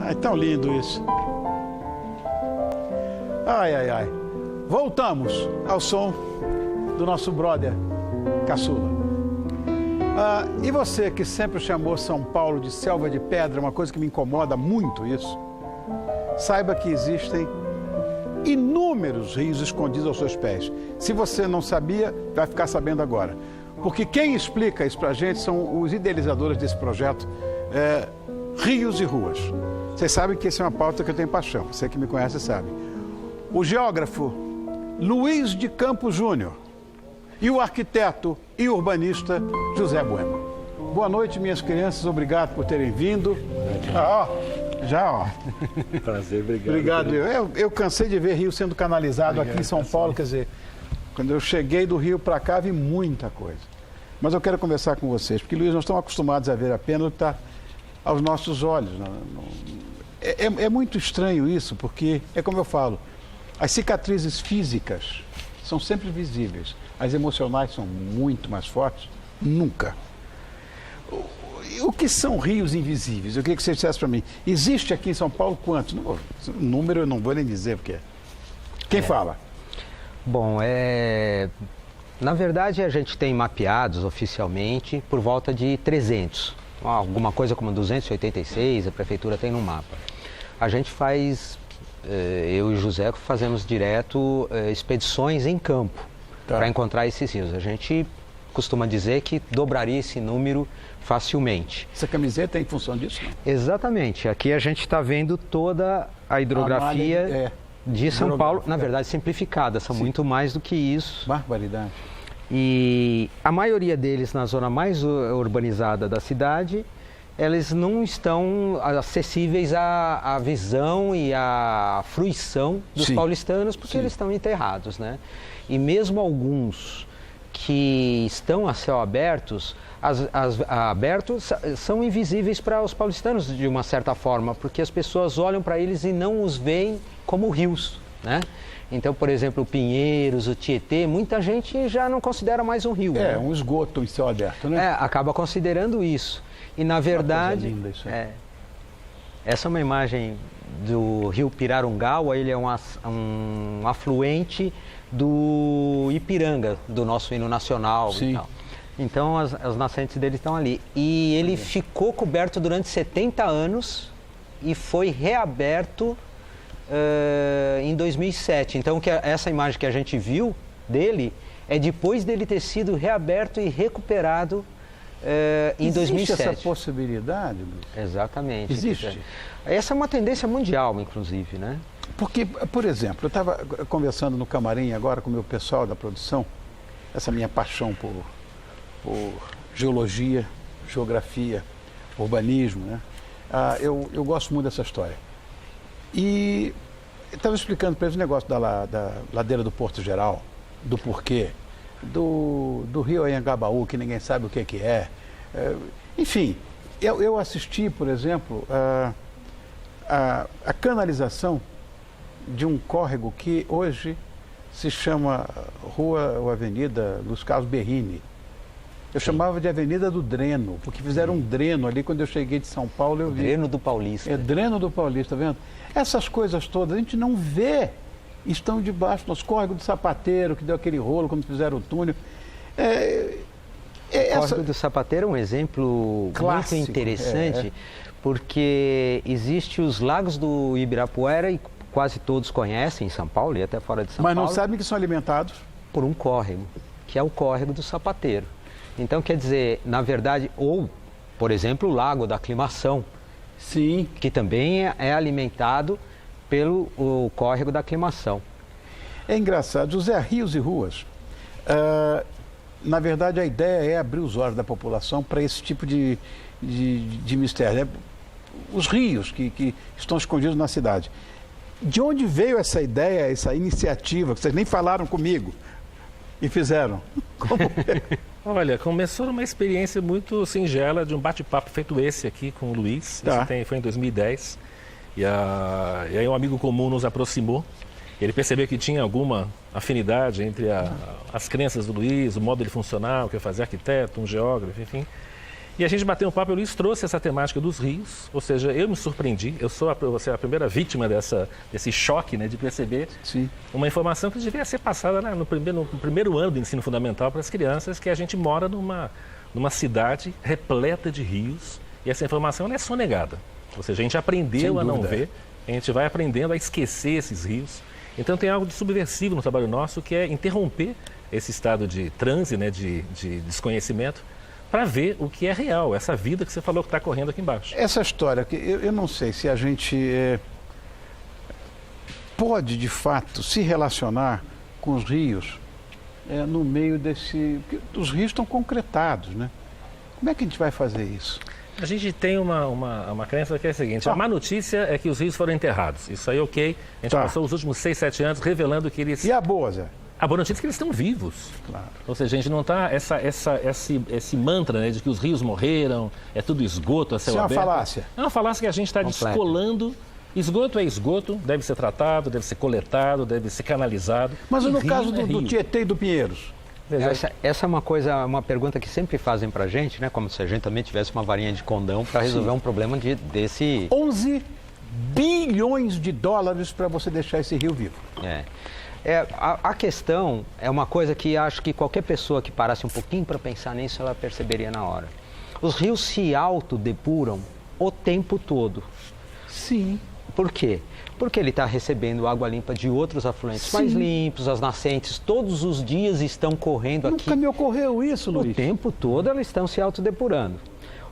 Ai, tão lindo isso. Ai, ai, ai. Voltamos ao som do nosso brother Caçula. E você que sempre chamou São Paulo de selva de pedra, uma coisa que me incomoda muito isso, saiba que existem inúmeros rios escondidos aos seus pés. Se você não sabia, vai ficar sabendo agora. Porque quem explica isso pra gente são os idealizadores desse projeto, Rios e Ruas. Vocês sabem que essa é uma pauta que eu tenho paixão, você que me conhece sabe. O geógrafo Luiz de Campos Júnior e o arquiteto e urbanista José Bueno. Boa noite, minhas crianças, obrigado por terem vindo. Prazer, obrigado. Obrigado. Eu cansei de ver Rio sendo canalizado aqui em São Paulo, quer dizer, quando eu cheguei do Rio para cá, vi muita coisa. Mas eu quero conversar com vocês, porque, Luiz, nós estamos acostumados a ver apenas o que está aos nossos olhos. É muito estranho isso, porque, é como eu falo, as cicatrizes físicas são sempre visíveis, as emocionais são muito mais fortes, nunca. O que são rios invisíveis? Eu queria que você dissesse para mim. Existe aqui em São Paulo quantos? Número eu não vou nem dizer, porque... Quem fala? Bom, na verdade a gente tem mapeados oficialmente por volta de 300. Alguma coisa como 286 a prefeitura tem no mapa. A gente faz, eu e o José fazemos direto expedições em campo para encontrar esses rios. A gente costuma dizer que dobraria esse número facilmente. Essa camiseta é em função disso? Não? Exatamente. Aqui a gente está vendo toda a hidrografia de São Paulo, na verdade simplificada, são muito mais do que isso. Barbaridade. E a maioria deles na zona mais urbanizada da cidade, eles não estão acessíveis à visão e à fruição dos paulistanos, porque eles estão enterrados, né? E mesmo alguns que estão a céu abertos, abertos são invisíveis para os paulistanos de uma certa forma, porque as pessoas olham para eles e não os veem como rios, né? Então, por exemplo, o Pinheiros, o Tietê, muita gente já não considera mais um rio. É, um esgoto em céu aberto, né? Acaba considerando isso. E na verdade, linda isso aí. Essa é uma imagem do rio Pirarugawa, ele é um afluente do Ipiranga, do nosso hino nacional e tal. Então as nascentes dele estão ali. E ele ficou coberto durante 70 anos e foi reaberto em 2007. Então essa imagem que a gente viu dele é depois dele ter sido reaberto e recuperado em 2007. Existe essa possibilidade, Luiz? Exatamente. Existe? Essa é uma tendência mundial, inclusive, né? Porque, por exemplo, eu estava conversando no camarim agora com o meu pessoal da produção, essa minha paixão por geologia, geografia, urbanismo, né? Eu gosto muito dessa história. E eu estava explicando para eles o negócio da ladeira do Porto Geral, do porquê, do rio Anhangabaú, que ninguém sabe o que é. Enfim, eu assisti, por exemplo, a canalização de um córrego que hoje se chama Rua ou Avenida Luiz Carlos Berrini. Eu chamava de Avenida do Dreno, porque fizeram um dreno ali. Quando eu cheguei de São Paulo, eu vi. Dreno do Paulista. Dreno do Paulista, tá vendo? Essas coisas todas a gente não vê, estão debaixo dos córregos do Sapateiro, que deu aquele rolo quando fizeram o túnel. O Córrego do Sapateiro é um exemplo clássico, muito interessante, porque existe os lagos do Ibirapuera, e quase todos conhecem em São Paulo e até fora de São Paulo. Mas não sabem que são alimentados? Por um córrego, que é o Córrego do Sapateiro. Então, quer dizer, na verdade, ou, por exemplo, o Lago da Aclimação. Sim. Que também é alimentado pelo Córrego da Aclimação. É engraçado. José, rios e ruas, na verdade, a ideia é abrir os olhos da população para esse tipo de mistério. Os rios que estão escondidos na cidade. De onde veio essa ideia, essa iniciativa, que vocês nem falaram comigo e fizeram? Como é? Olha, começou numa experiência muito singela de um bate-papo feito esse aqui com o Luiz. Foi em 2010. E aí um amigo comum nos aproximou. Ele percebeu que tinha alguma afinidade entre as crenças do Luiz, o modo de funcionar, o que fazer arquiteto, um geógrafo, enfim. E a gente bateu um papo, o Luiz trouxe essa temática dos rios, ou seja, eu me surpreendi, você é a primeira vítima desse choque, né, de perceber uma informação que devia ser passada, né, no primeiro ano do ensino fundamental para as crianças, que a gente mora numa cidade repleta de rios e essa informação ela é sonegada. Ou seja, a gente aprendeu a não ver, a gente vai aprendendo a esquecer esses rios. Então tem algo de subversivo no trabalho nosso, que é interromper esse estado de transe, né, de desconhecimento, para ver o que é real, essa vida que você falou que está correndo aqui embaixo. Essa história, eu não sei se a gente pode, de fato, se relacionar com os rios no meio desse... Os rios estão concretados, né? Como é que a gente vai fazer isso? A gente tem uma crença que é a seguinte, a má notícia é que os rios foram enterrados. Isso aí, ok. A gente passou os últimos 6, 7 anos revelando que eles... E a boa, Zé? A boa notícia é que eles estão vivos. Claro. Ou seja, a gente não está... Esse mantra, né, de que os rios morreram, é tudo esgoto a céu aberto. Isso é uma falácia. É uma falácia que a gente está descolando. Esgoto é esgoto, deve ser tratado, deve ser coletado, deve ser canalizado. Mas no caso do Tietê e do Pinheiros? Essa é uma pergunta que sempre fazem pra gente, né? Como se a gente também tivesse uma varinha de condão para resolver um problema desse... 11 bilhões de dólares para você deixar esse rio vivo. A questão é uma coisa que acho que qualquer pessoa que parasse um pouquinho para pensar nisso, ela perceberia na hora. Os rios se autodepuram o tempo todo. Sim. Por quê? Porque ele está recebendo água limpa de outros afluentes mais limpos, as nascentes todos os dias estão correndo aqui. Nunca me ocorreu isso, Luiz. O tempo todo elas estão se autodepurando.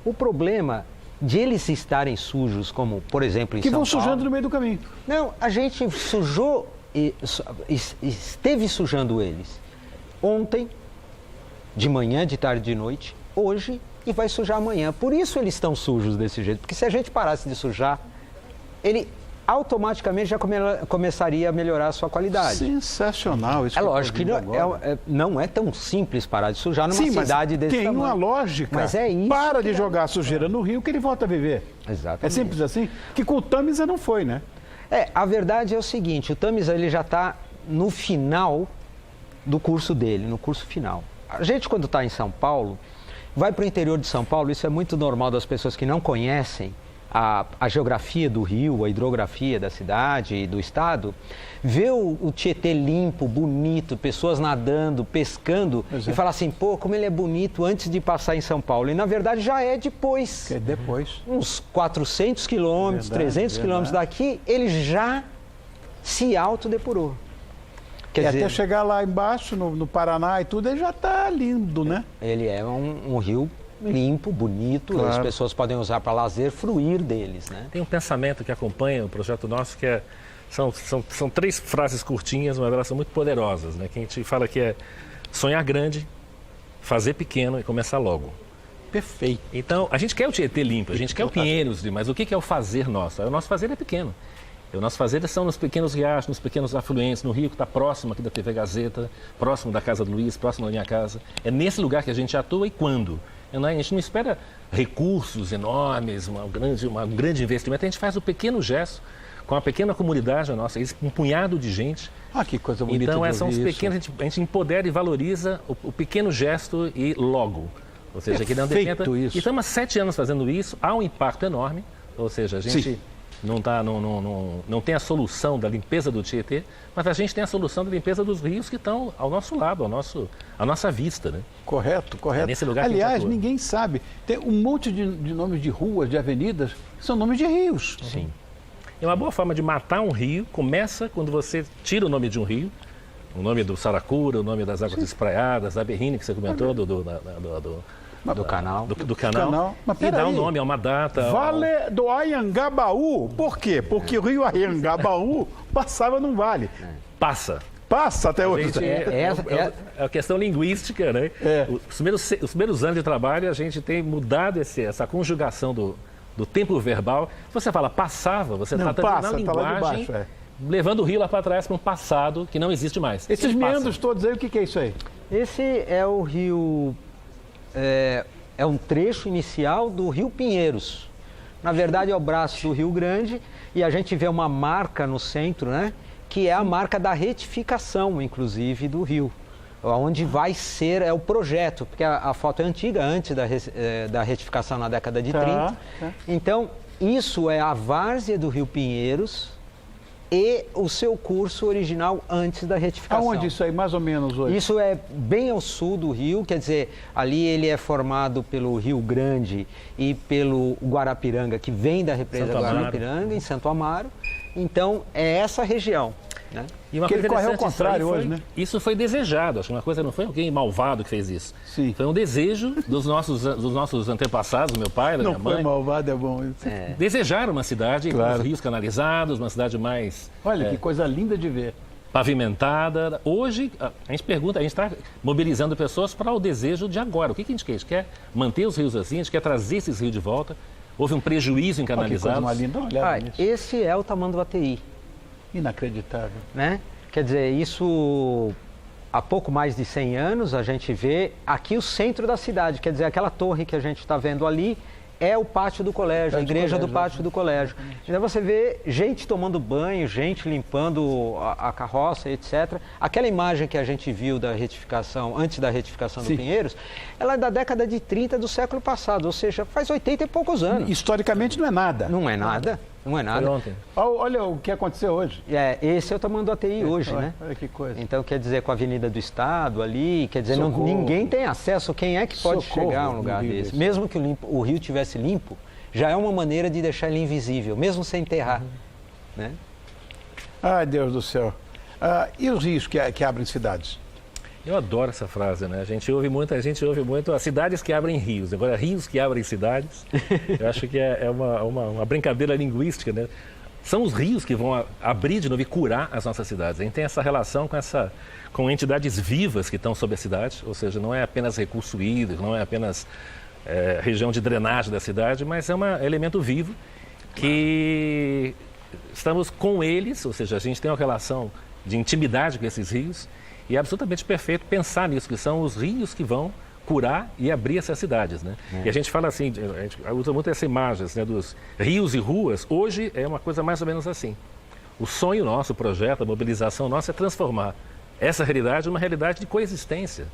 O problema de eles estarem sujos, como por exemplo em São Paulo... Que vão sujando no meio do caminho. Não, a gente sujou, esteve sujando eles ontem, de manhã, de tarde, de noite, hoje e vai sujar amanhã. Por isso eles estão sujos desse jeito, porque se a gente parasse de sujar, ele automaticamente já começaria a melhorar a sua qualidade. Sensacional isso. É lógico que não é tão simples parar de sujar numa cidade desse tamanho. Tem uma lógica. Mas é isso. Para de jogar sujeira no rio que ele volta a viver. Exatamente. É simples assim? Que com o Tamisa não foi, né? A verdade é o seguinte, o Tamisa ele já está no final do curso dele, no curso final. A gente quando está em São Paulo, vai para o interior de São Paulo, isso é muito normal das pessoas que não conhecem a geografia do rio, a hidrografia da cidade e do estado, ver o Tietê limpo, bonito, pessoas nadando, pescando, e falar assim, pô, como ele é bonito antes de passar em São Paulo. E na verdade já é depois. É depois. Uns 400 quilômetros, 300 quilômetros daqui, ele já se autodepurou. Quer dizer, até chegar lá embaixo, no Paraná e tudo, ele já está lindo, né? Ele é um rio limpo, bonito, as pessoas podem usar para lazer, fruir deles, né? Tem um pensamento que acompanha o projeto nosso que são 3 frases curtinhas, mas elas são muito poderosas, né? Que a gente fala que é sonhar grande, fazer pequeno e começar logo. Perfeito. Então, a gente quer o Tietê limpo, a gente quer o Pinheiros, mas o que é o fazer nosso? O nosso fazer é pequeno. O nosso fazer são nos pequenos riachos, nos pequenos afluentes, no rio que está próximo aqui da TV Gazeta, próximo da casa do Luiz, próximo da minha casa. É nesse lugar que a gente atua e quando? A gente não espera recursos enormes, um grande investimento. A gente faz o pequeno gesto com a pequena comunidade nossa, um punhado de gente. Que coisa bonita. Então, são os pequenos, a gente empodera e valoriza o pequeno gesto e logo. Ou seja, que não dependa. E estamos há 7 anos fazendo isso, há um impacto enorme. Ou seja, a gente não tem a solução da limpeza do Tietê, mas a gente tem a solução da limpeza dos rios que estão ao nosso lado, à nossa vista, né? Correto. É nesse lugar Aliás, ninguém sabe. Tem um monte de nomes de ruas, de avenidas, que são nomes de rios. Sim. E uma boa forma de matar um rio começa quando você tira o nome de um rio, o nome do Saracura, o nome das águas espraiadas, da Berrine, que você comentou, do canal. E dá um nome a uma data. Vale do Anhangabaú. Por quê? Porque o rio Anhangabaú passava num vale. Passa até hoje. É a questão linguística, né? Os primeiros anos de trabalho, a gente tem mudado essa conjugação do tempo verbal. Se você fala passava, você está na linguagem, levando o rio lá para trás para um passado que não existe mais. Esses meandros todos aí, o que é isso aí? Esse é o rio... É um trecho inicial do Rio Pinheiros. Na verdade, é o braço do Rio Grande e a gente vê uma marca no centro, né? Que é a marca da retificação, inclusive, do rio. onde vai ser o projeto, porque a foto é antiga, antes da retificação na década de 30. Então, isso é a várzea do Rio Pinheiros e o seu curso original antes da retificação. Aonde isso aí, mais ou menos, hoje? Isso é bem ao sul do rio, quer dizer, ali ele é formado pelo Rio Grande e pelo Guarapiranga, que vem da represa Guarapiranga, em Santo Amaro. Então, é essa região. Né? E uma que coisa ele corre ao contrário hoje, né? Isso foi desejado, acho que uma coisa não foi alguém malvado que fez isso. Sim. Foi um desejo dos nossos antepassados, meu pai, da minha mãe. Não foi malvado, é bom isso. Desejaram uma cidade com os rios canalizados, uma cidade mais... Olha, que coisa linda de ver. Pavimentada. Hoje, a gente pergunta, a gente está mobilizando pessoas para o desejo de agora. O que a gente quer? A gente quer manter os rios assim, a gente quer trazer esses rios de volta. Houve um prejuízo em canalizados. Que coisa linda, olha nisso. Esse é o Tamanduateí. Inacreditável. Né? Quer dizer, isso há pouco mais de 100 anos a gente vê aqui o centro da cidade. Quer dizer, aquela torre que a gente está vendo ali é o pátio do colégio, a igreja do pátio do colégio. Então você vê gente tomando banho, gente limpando a carroça, etc. Aquela imagem que a gente viu da retificação, antes da retificação do Pinheiros, ela é da década de 30 do século passado, ou seja, faz 80 e poucos anos. Historicamente não é nada. Não é nada. Não é nada. Foi ontem. Olha o que aconteceu hoje. Esse é o Tamanduateí hoje, né? Olha que coisa. Então, quer dizer, com a Avenida do Estado ali, quer dizer, ninguém tem acesso. Quem é que pode chegar a um lugar desse? Mesmo que o rio tivesse limpo, já é uma maneira de deixar ele invisível, mesmo sem enterrar. Né? Ai, Deus do céu. E os rios que abrem cidades? Eu adoro essa frase, né? A gente ouve muito as cidades que abrem rios. Agora, rios que abrem cidades, eu acho que é uma brincadeira linguística, né? São os rios que vão abrir de novo e curar as nossas cidades. A gente tem essa relação com entidades vivas que estão sobre a cidade, ou seja, não é apenas recurso hídrico, não é apenas região de drenagem da cidade, mas é um elemento vivo que estamos com eles, ou seja, a gente tem uma relação de intimidade com esses rios. E é absolutamente perfeito pensar nisso, que são os rios que vão curar e abrir essas cidades, né? E a gente fala assim, a gente usa muito essa imagem, né, dos rios e ruas. Hoje é uma coisa mais ou menos assim. O sonho nosso, o projeto, a mobilização nossa é transformar essa realidade numa realidade de coexistência.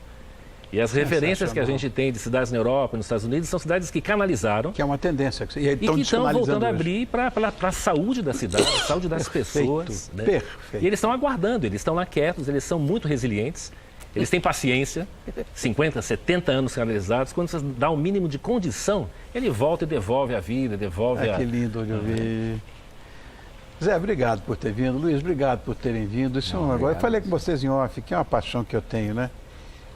E as referências que a gente tem de cidades na Europa, nos Estados Unidos, são cidades que canalizaram. Que é uma tendência. E que estão voltando a abrir para a saúde da cidade, a saúde das pessoas. Né? Perfeito. E eles estão aguardando, eles estão lá quietos, eles são muito resilientes, eles têm paciência, 50, 70 anos canalizados. Quando você dá o mínimo de condição, ele volta e devolve a vida, devolve Que lindo de ouvir. Zé, obrigado por ter vindo. Luiz, obrigado por terem vindo. Agora, eu falei com vocês em off, que é uma paixão que eu tenho, né?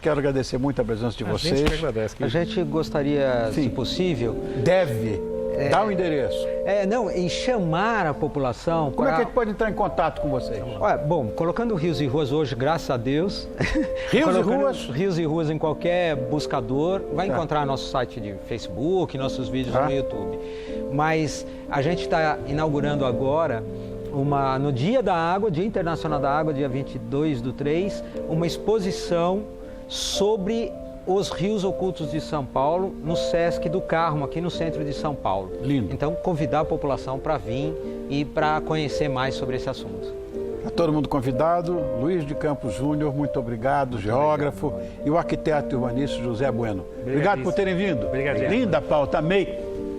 Quero agradecer muito a presença de vocês. A gente agradece. A gente gostaria, se possível... Deve dar o endereço. E chamar a população... Como é que a gente pode entrar em contato com vocês? Bom, colocando Rios e Ruas hoje, graças a Deus... Rios e Ruas? Rios e Ruas em qualquer buscador. Vai encontrar nosso site de Facebook, nossos vídeos no YouTube. Mas a gente está inaugurando agora... no Dia da Água, Dia Internacional da Água, dia 22/3, uma exposição sobre os rios ocultos de São Paulo, no Sesc do Carmo, aqui no centro de São Paulo. Lindo. Então, convidar a população para vir e para conhecer mais sobre esse assunto. A todo mundo convidado. Luiz de Campos Júnior, muito obrigado, geógrafo, e o arquiteto urbanista José Bueno. Obrigado por terem vindo. Obrigado. Linda pauta, amei.